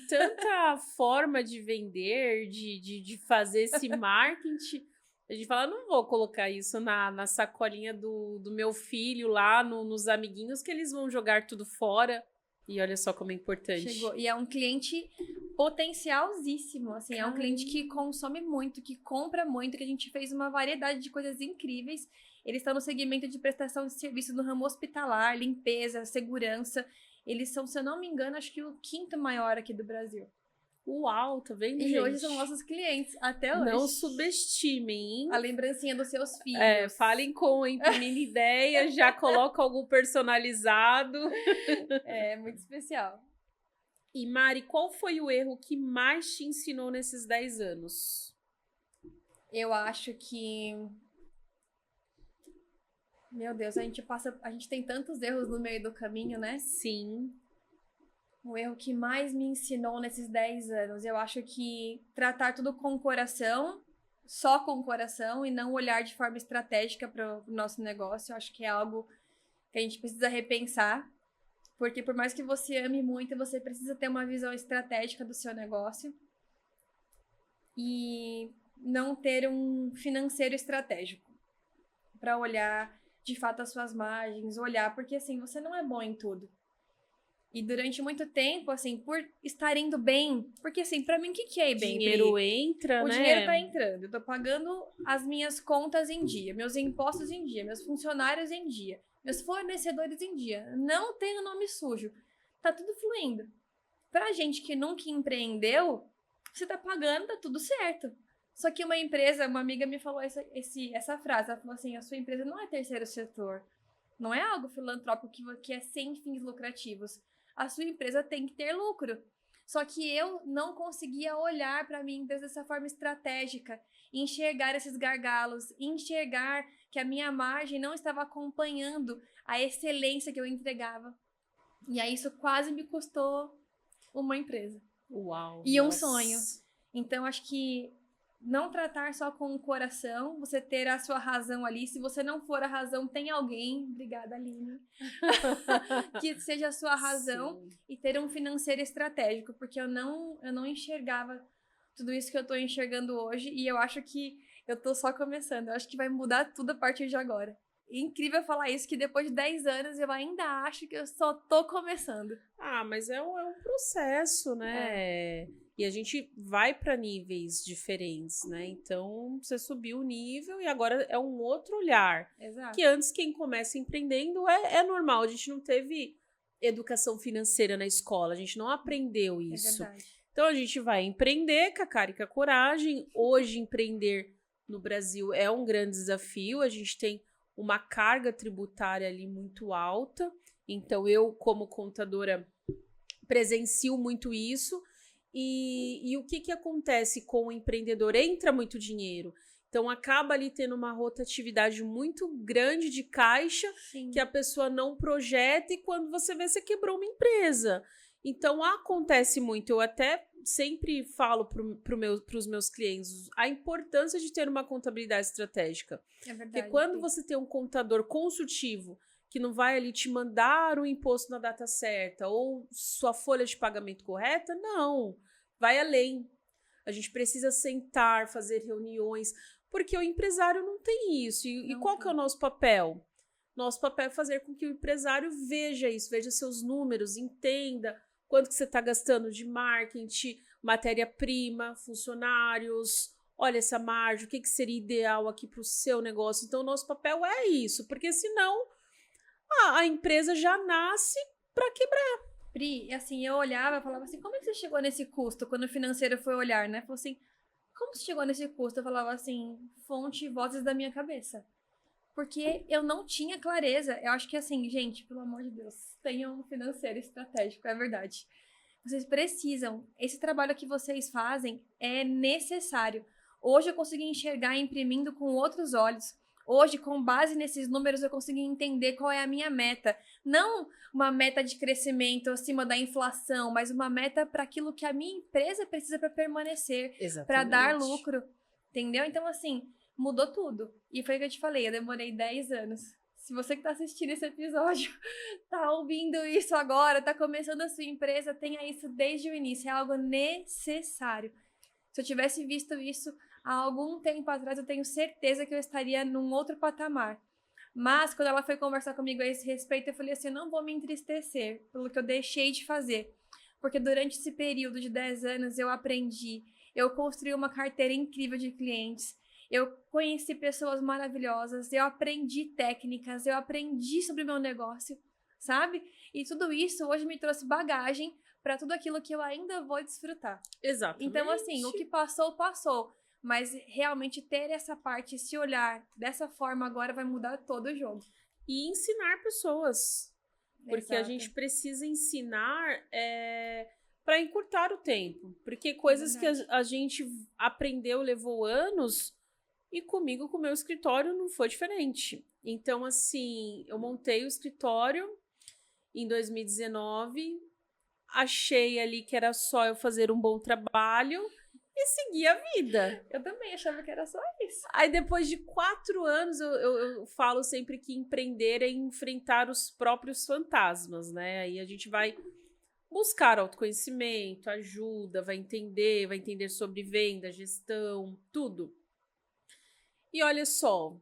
tanta forma de vender, de fazer esse marketing. A gente fala, não vou colocar isso na sacolinha do meu filho lá, nos amiguinhos, que eles vão jogar tudo fora. E olha só como é importante. Chegou. E é um cliente potencialzíssimo, assim, é um cliente que consome muito, que compra muito, que a gente fez uma variedade de coisas incríveis. Eles estão no segmento de prestação de serviço no ramo hospitalar, limpeza, segurança. Eles são, se eu não me engano, acho que o 5º maior aqui do Brasil. Uau, tá vendo, E gente? hoje são nossos clientes, até hoje. Não subestimem, hein? A lembrancinha dos seus filhos. Falem com Imprimindo Ideia, já coloca algum personalizado. É muito especial. E Mari, qual foi o erro que mais te ensinou nesses 10 anos? Eu acho que... Meu Deus, a gente tem tantos erros no meio do caminho, né? Sim. O erro que mais me ensinou nesses 10 anos, eu acho que tratar tudo com o coração, só com o coração, e não olhar de forma estratégica para o nosso negócio, eu acho que é algo que a gente precisa repensar, porque por mais que você ame muito, você precisa ter uma visão estratégica do seu negócio e não ter um financeiro estratégico para olhar de fato as suas margens, olhar, porque assim, você não é bom em tudo. E durante muito tempo, assim, por estar indo bem, porque assim, pra mim, o que é ir bem? Dinheiro entra, O né? dinheiro tá entrando, eu tô pagando as minhas contas em dia, meus impostos em dia, meus funcionários em dia, meus fornecedores em dia. Não tenho nome sujo. Tá tudo fluindo. Pra gente que nunca empreendeu, você tá pagando, tá tudo certo. Só que uma empresa, uma amiga me falou essa frase, ela falou assim, a sua empresa não é terceiro setor, não é algo filantrópico que é sem fins lucrativos. A sua empresa tem que ter lucro. Só que eu não conseguia olhar para minha empresa dessa forma estratégica, enxergar esses gargalos, enxergar que a minha margem não estava acompanhando a excelência que eu entregava. E aí isso quase me custou uma empresa. Uau! E um sonho. Então, acho que não tratar só com o coração, você ter a sua razão ali. Se você não for a razão, tem alguém, obrigada, Aline, que seja a sua razão. Sim. E ter um financeiro estratégico, porque eu não enxergava tudo isso que eu tô enxergando hoje, e eu acho que eu tô só começando. Eu acho que vai mudar tudo a partir de agora. É incrível falar isso, que depois de 10 anos eu ainda acho que eu só tô começando. Ah, mas é um processo, né? E a gente vai para níveis diferentes, né? Então, você subiu o nível e agora é um outro olhar. Exato. Que antes, quem começa empreendendo é normal. A gente não teve educação financeira na escola, a gente não aprendeu isso. É verdade. Então, a gente vai empreender com a cara e com a coragem. Hoje, empreender no Brasil é um grande desafio. A gente tem uma carga tributária ali muito alta. Então, eu, como contadora, presencio muito isso. E o que acontece com o empreendedor? Entra muito dinheiro. Então, acaba ali tendo uma rotatividade muito grande de caixa. Sim. Que a pessoa não projeta e quando você vê, você quebrou uma empresa. Então, acontece muito. Eu até sempre falo para os meus clientes a importância de ter uma contabilidade estratégica. É verdade. Porque quando você tem um contador consultivo que não vai ali te mandar o imposto na data certa ou sua folha de pagamento correta, não. Vai além. A gente precisa sentar, fazer reuniões, porque o empresário não tem isso. E qual que é o nosso papel? Nosso papel é fazer com que o empresário veja isso, veja seus números, entenda quanto que você está gastando de marketing, matéria-prima, funcionários, olha essa margem, o que seria ideal aqui para o seu negócio. Então, o nosso papel é isso, porque senão a empresa já nasce para quebrar. Pri, assim, eu olhava e falava assim, como é que você chegou nesse custo? Quando o financeiro foi olhar, né? Falou assim, como você chegou nesse custo? Eu falava assim, fonte, vozes da minha cabeça. Porque eu não tinha clareza. Eu acho que assim, gente, pelo amor de Deus, tenham um financeiro estratégico, é verdade. Vocês precisam. Esse trabalho que vocês fazem é necessário. Hoje eu consegui enxergar imprimindo com outros olhos. Hoje, com base nesses números, eu consegui entender qual é a minha meta. Não uma meta de crescimento acima da inflação, mas uma meta para aquilo que a minha empresa precisa para permanecer, para dar lucro. Entendeu? Então, assim, mudou tudo. E foi o que eu te falei, eu demorei 10 anos. Se você que está assistindo esse episódio tá ouvindo isso agora, tá começando a sua empresa, tenha isso desde o início. É algo necessário. Se eu tivesse visto isso há algum tempo atrás, eu tenho certeza que eu estaria num outro patamar. Mas, quando ela foi conversar comigo a esse respeito, eu falei assim, eu não vou me entristecer pelo que eu deixei de fazer. Porque durante esse período de 10 anos, eu aprendi, eu construí uma carteira incrível de clientes, eu conheci pessoas maravilhosas, eu aprendi técnicas, eu aprendi sobre o meu negócio, sabe? E tudo isso hoje me trouxe bagagem para tudo aquilo que eu ainda vou desfrutar. Exatamente. Então, assim, o que passou, passou. Mas realmente ter essa parte, esse olhar dessa forma agora vai mudar todo o jogo. E ensinar pessoas. Porque Exato. a gente precisa ensinar para encurtar o tempo. Porque coisas que a gente aprendeu levou anos, e comigo, com o meu escritório, não foi diferente. Então, assim, eu montei o escritório em 2019, achei ali que era só eu fazer um bom trabalho e seguir a vida. Eu também achava que era só isso. Aí, depois de 4 anos, eu falo sempre que empreender é enfrentar os próprios fantasmas, né? Aí a gente vai buscar autoconhecimento, ajuda, vai entender sobre venda, gestão, tudo. E olha só,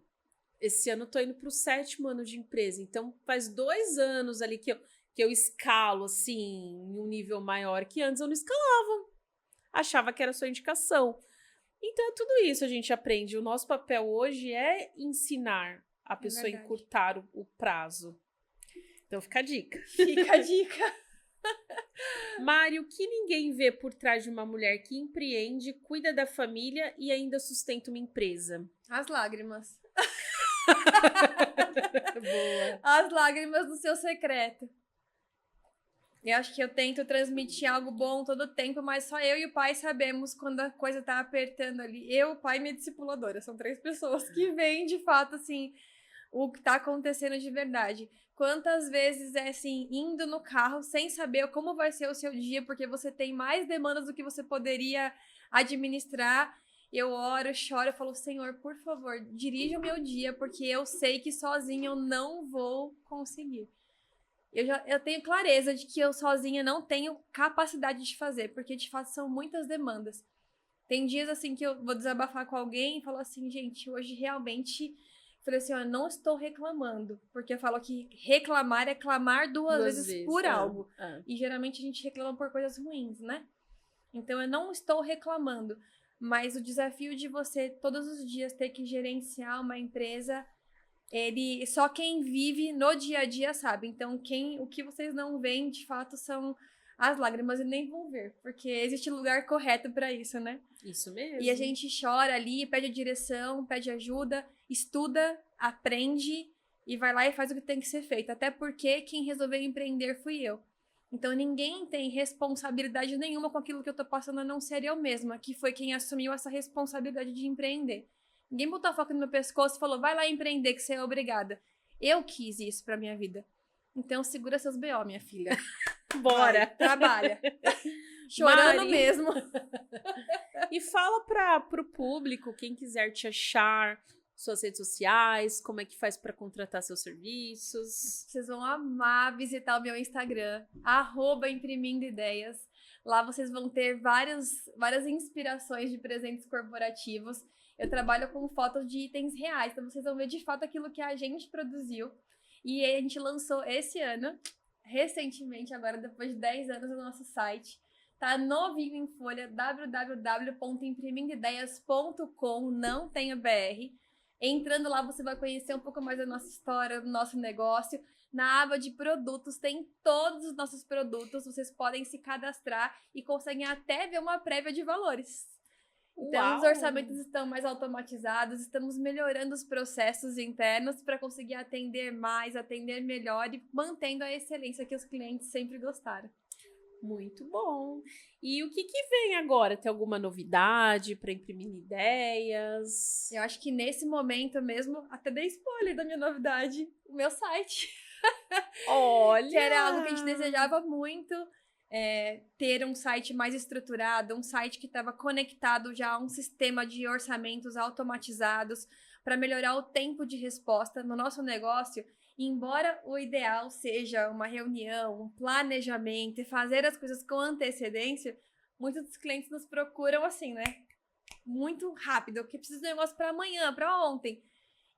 esse ano eu tô indo pro 7º ano de empresa, então faz 2 anos ali que eu escalo, assim, em um nível maior, que antes eu não escalava. Achava que era só indicação. Então é tudo isso a gente aprende. O nosso papel hoje é ensinar a pessoa a encurtar o prazo. Então fica a dica. Fica a dica. Mari, o que ninguém vê por trás de uma mulher que empreende, cuida da família e ainda sustenta uma empresa? As lágrimas. Boa. As lágrimas do seu secreto. Eu acho que eu tento transmitir algo bom todo o tempo, mas só eu e o pai sabemos quando a coisa tá apertando ali. Eu, o pai e minha discipuladora. São 3 pessoas que veem, de fato, assim, o que tá acontecendo de verdade. Quantas vezes é assim, indo no carro sem saber como vai ser o seu dia, porque você tem mais demandas do que você poderia administrar. Eu oro, choro, eu falo, Senhor, por favor, dirija o meu dia, porque eu sei que sozinha eu não vou conseguir. Eu tenho clareza de que eu sozinha não tenho capacidade de fazer, porque de fato são muitas demandas. Tem dias assim que eu vou desabafar com alguém e falo assim, gente, hoje realmente... Falei assim, ó, não estou reclamando, porque eu falo que reclamar é clamar duas vezes por algo. E geralmente a gente reclama por coisas ruins, né? Então eu não estou reclamando, mas o desafio de você todos os dias ter que gerenciar uma empresa, só quem vive no dia a dia sabe. Então o que vocês não veem de fato são as lágrimas e nem vão ver, porque existe lugar correto para isso, né? Isso mesmo. E a gente chora ali, pede direção, pede ajuda, estuda, aprende e vai lá e faz o que tem que ser feito. Até porque quem resolveu empreender fui eu. Então ninguém tem responsabilidade nenhuma com aquilo que eu tô passando, a não ser eu mesma, que foi quem assumiu essa responsabilidade de empreender. Ninguém botou a faca no meu pescoço e falou, vai lá empreender que você é obrigada. Eu quis isso pra minha vida. Então segura seus BO, minha filha. Bora. Vai, trabalha. Chorando Mari, mesmo. E fala pro público, quem quiser te achar, suas redes sociais, como é que faz para contratar seus serviços. Vocês vão amar visitar o meu Instagram, @imprimindodeias. Lá vocês vão ter várias inspirações de presentes corporativos. Eu trabalho com fotos de itens reais, então vocês vão ver de fato aquilo que a gente produziu. E a gente lançou esse ano, recentemente, agora depois de 10 anos, no nosso site. Tá novinho em folha, www.imprimindodeias.com, não tem o BR. Entrando lá, você vai conhecer um pouco mais da nossa história, do nosso negócio. Na aba de produtos, tem todos os nossos produtos. Vocês podem se cadastrar e conseguem até ver uma prévia de valores. Então, os orçamentos estão mais automatizados, estamos melhorando os processos internos para conseguir atender mais, atender melhor e mantendo a excelência que os clientes sempre gostaram. Muito bom. E o que vem agora? Tem alguma novidade para imprimir ideias? Eu acho que nesse momento mesmo, até dei spoiler da minha novidade, o meu site. Olha! Que era algo que a gente desejava muito, ter um site mais estruturado, um site que estava conectado já a um sistema de orçamentos automatizados para melhorar o tempo de resposta no nosso negócio. Embora o ideal seja uma reunião, um planejamento e fazer as coisas com antecedência, muitos dos clientes nos procuram assim, né? Muito rápido, porque precisa de um negócio para amanhã, para ontem.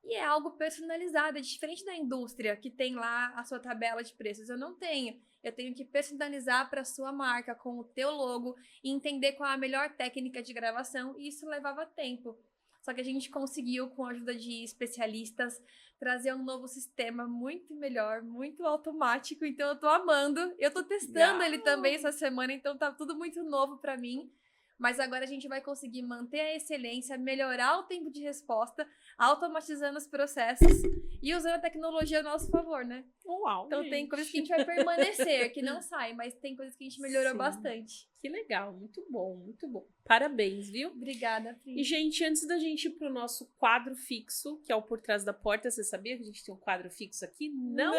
E é algo personalizado, é diferente da indústria que tem lá a sua tabela de preços. Eu não tenho. Eu tenho que personalizar para a sua marca, com o teu logo, e entender qual é a melhor técnica de gravação, e isso levava tempo. Só que a gente conseguiu, com a ajuda de especialistas, trazer um novo sistema muito melhor, muito automático. Então eu tô amando. Eu tô testando ele também essa semana, então tá tudo muito novo para mim. Mas agora a gente vai conseguir manter a excelência, melhorar o tempo de resposta, automatizando os processos e usando a tecnologia a nosso favor, né? Uau, então gente. Tem coisas que a gente vai permanecer, que não sai, mas tem coisas que a gente melhorou bastante. Que legal, muito bom, muito bom. Parabéns, viu? Obrigada, Pri. E, gente, antes da gente ir pro nosso quadro fixo, que é o Por Trás da Porta, você sabia que a gente tem um quadro fixo aqui? Não!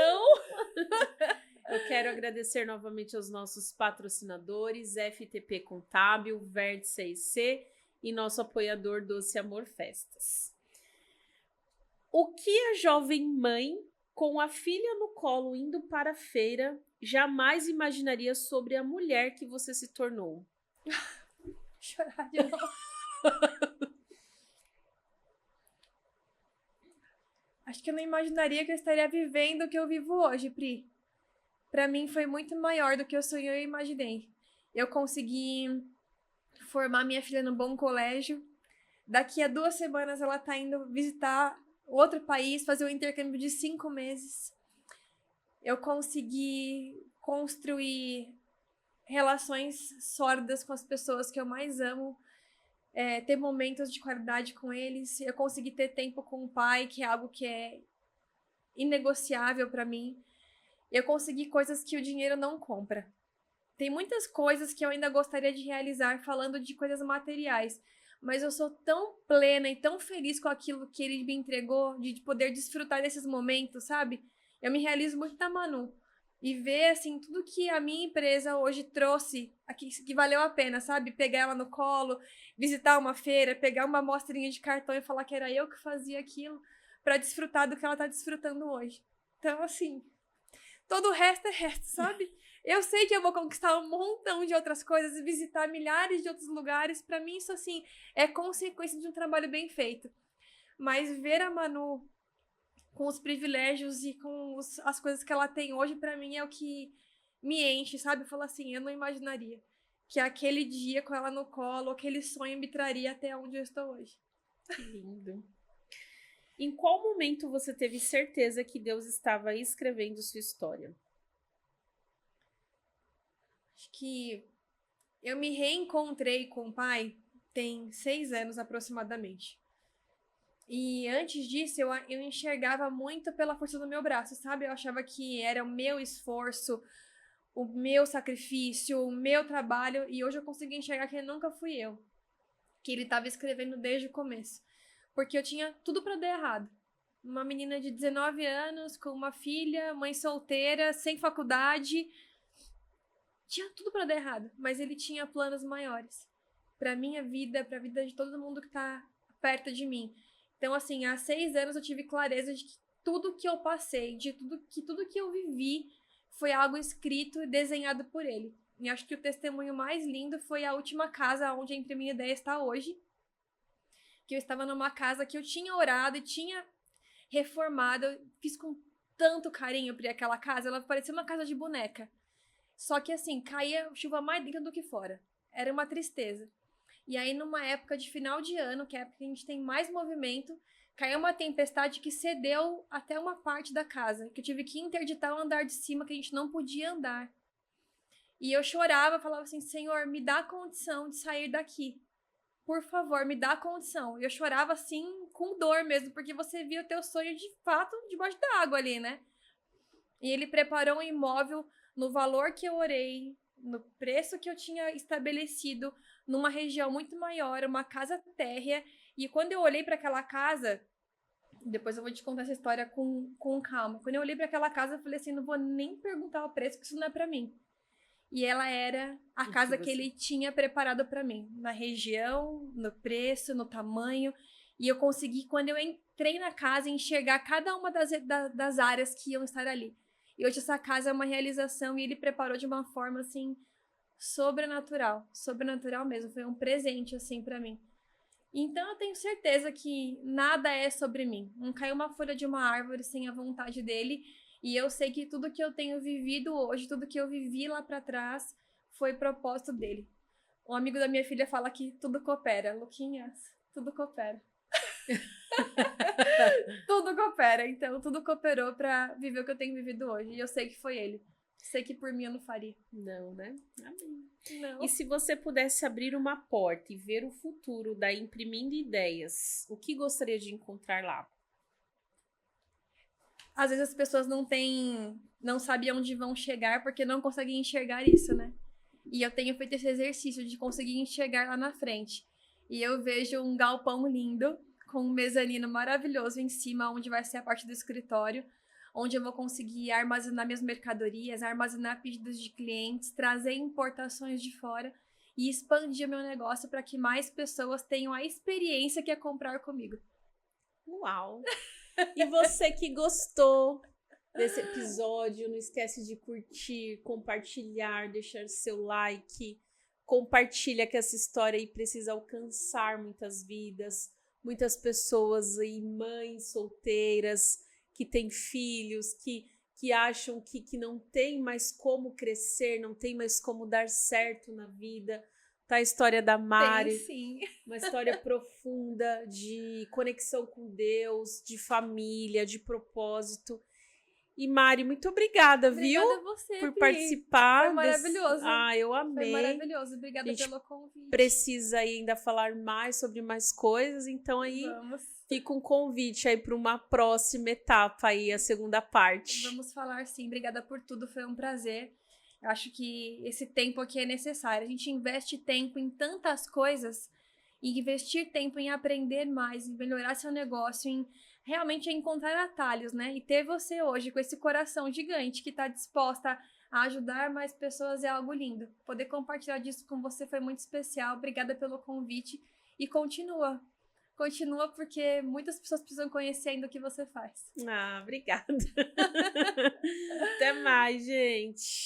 Eu quero agradecer novamente aos nossos patrocinadores, FTP Contábil, Vértice IC e nosso apoiador Doce Amor Festas. O que a jovem mãe, com a filha no colo indo para a feira, jamais imaginaria sobre a mulher que você se tornou? Chorar de novo. Acho que eu não imaginaria que eu estaria vivendo o que eu vivo hoje, Pri. Para mim foi muito maior do que eu sonhei e imaginei. Eu consegui formar minha filha no bom colégio. Daqui a 2 semanas ela tá indo visitar outro país, fazer um intercâmbio de 5 meses. Eu consegui construir relações sólidas com as pessoas que eu mais amo, ter momentos de qualidade com eles. Eu consegui ter tempo com o pai, que é algo que é inegociável para mim. Eu consegui coisas que o dinheiro não compra. Tem muitas coisas que eu ainda gostaria de realizar falando de coisas materiais, mas eu sou tão plena e tão feliz com aquilo que ele me entregou, de poder desfrutar desses momentos, sabe? Eu me realizo muito na Manu. E ver, assim, tudo que a minha empresa hoje trouxe, aqui, que valeu a pena, sabe? Pegar ela no colo, visitar uma feira, pegar uma amostrinha de cartão e falar que era eu que fazia aquilo para desfrutar do que ela tá desfrutando hoje. Então, assim, todo o resto é resto, sabe? Eu sei que eu vou conquistar um montão de outras coisas e visitar milhares de outros lugares. Para mim, isso, assim, é consequência de um trabalho bem feito. Mas ver a Manu com os privilégios e com as coisas que ela tem hoje, para mim, é o que me enche, sabe? Eu falo assim, eu não imaginaria que aquele dia com ela no colo, aquele sonho me traria até onde eu estou hoje. Que lindo. Em qual momento você teve certeza que Deus estava escrevendo sua história? Acho que eu me reencontrei com o pai tem 6 anos aproximadamente. E antes disso, eu enxergava muito pela força do meu braço, sabe? Eu achava que era o meu esforço, o meu sacrifício, o meu trabalho. E hoje eu consegui enxergar que nunca fui eu. Que ele estava escrevendo desde o começo. Porque eu tinha tudo para dar errado. Uma menina de 19 anos, com uma filha, mãe solteira, sem faculdade. Tinha tudo para dar errado. Mas ele tinha planos maiores. Pra minha vida, pra vida de todo mundo que tá perto de mim. Então, assim, há 6 anos eu tive clareza de que tudo que eu passei, de tudo que eu vivi foi algo escrito e desenhado por ele. E acho que o testemunho mais lindo foi a última casa onde a Entre Minha Ideia está hoje. Que eu estava numa casa que eu tinha orado e tinha reformado. Eu fiz com tanto carinho para aquela casa. Ela parecia uma casa de boneca. Só que, assim, caía chuva mais dentro do que fora. Era uma tristeza. E aí, numa época de final de ano, que é a época que a gente tem mais movimento, caiu uma tempestade que cedeu até uma parte da casa, que eu tive que interditar o andar de cima, que a gente não podia andar. E eu chorava, falava assim, Senhor, me dá condição de sair daqui. Por favor, me dá condição. E eu chorava assim, com dor mesmo, porque você via o teu sonho de fato debaixo da água ali, né? E ele preparou um imóvel no valor que eu orei, no preço que eu tinha estabelecido, numa região muito maior, uma casa térrea. E quando eu olhei para aquela casa, depois eu vou te contar essa história com calma. Quando eu olhei para aquela casa, eu falei assim, não vou nem perguntar o preço, porque isso não é para mim. E ela era a casa que ele tinha preparado para mim, na região, no preço, no tamanho. E eu consegui, quando eu entrei na casa, enxergar cada uma das áreas que iam estar ali. E hoje essa casa é uma realização e ele preparou de uma forma, assim, sobrenatural. Sobrenatural mesmo, foi um presente, assim, para mim. Então eu tenho certeza que nada é sobre mim. Não caiu uma folha de uma árvore sem a vontade dele. E eu sei que tudo que eu tenho vivido hoje, tudo que eu vivi lá pra trás, foi propósito dele. Um amigo da minha filha fala que tudo coopera. Luquinhas, tudo coopera. Tudo coopera. Então, tudo cooperou pra viver o que eu tenho vivido hoje. E eu sei que foi ele. Sei que por mim eu não faria. Não, né? Amém. Não. E se você pudesse abrir uma porta e ver o futuro da Imprimindo Ideias, o que gostaria de encontrar lá? Às vezes as pessoas não sabem onde vão chegar porque não conseguem enxergar isso, né? E eu tenho feito esse exercício de conseguir enxergar lá na frente. E eu vejo um galpão lindo, com um mezanino maravilhoso em cima, onde vai ser a parte do escritório, onde eu vou conseguir armazenar minhas mercadorias, armazenar pedidos de clientes, trazer importações de fora e expandir o meu negócio para que mais pessoas tenham a experiência que é comprar comigo. Uau! E você que gostou desse episódio, não esquece de curtir, compartilhar, deixar seu like. Compartilha que essa história aí precisa alcançar muitas vidas, muitas pessoas aí, mães solteiras, que têm filhos, que acham que não tem mais como crescer, não tem mais como dar certo na vida. Tá a história da Mari, Tem, sim. uma história profunda de conexão com Deus, de família, de propósito. E Mari, muito obrigada, viu? Obrigada a você, Por Pri. participar. Foi maravilhoso. Ah, eu amei. Foi maravilhoso. Obrigada A gente pelo convite. Precisa ainda falar mais sobre mais coisas, então aí fica um convite aí para uma próxima etapa aí, a segunda parte. Vamos falar sim. Obrigada por tudo, foi um prazer. Eu acho que esse tempo aqui é necessário. A gente investe tempo em tantas coisas e investir tempo em aprender mais, em melhorar seu negócio, em realmente encontrar atalhos, né? E ter você hoje com esse coração gigante que está disposta a ajudar mais pessoas é algo lindo. Poder compartilhar disso com você foi muito especial. Obrigada pelo convite e continua. Continua porque muitas pessoas precisam conhecer ainda o que você faz. Ah, obrigada. Até mais, gente.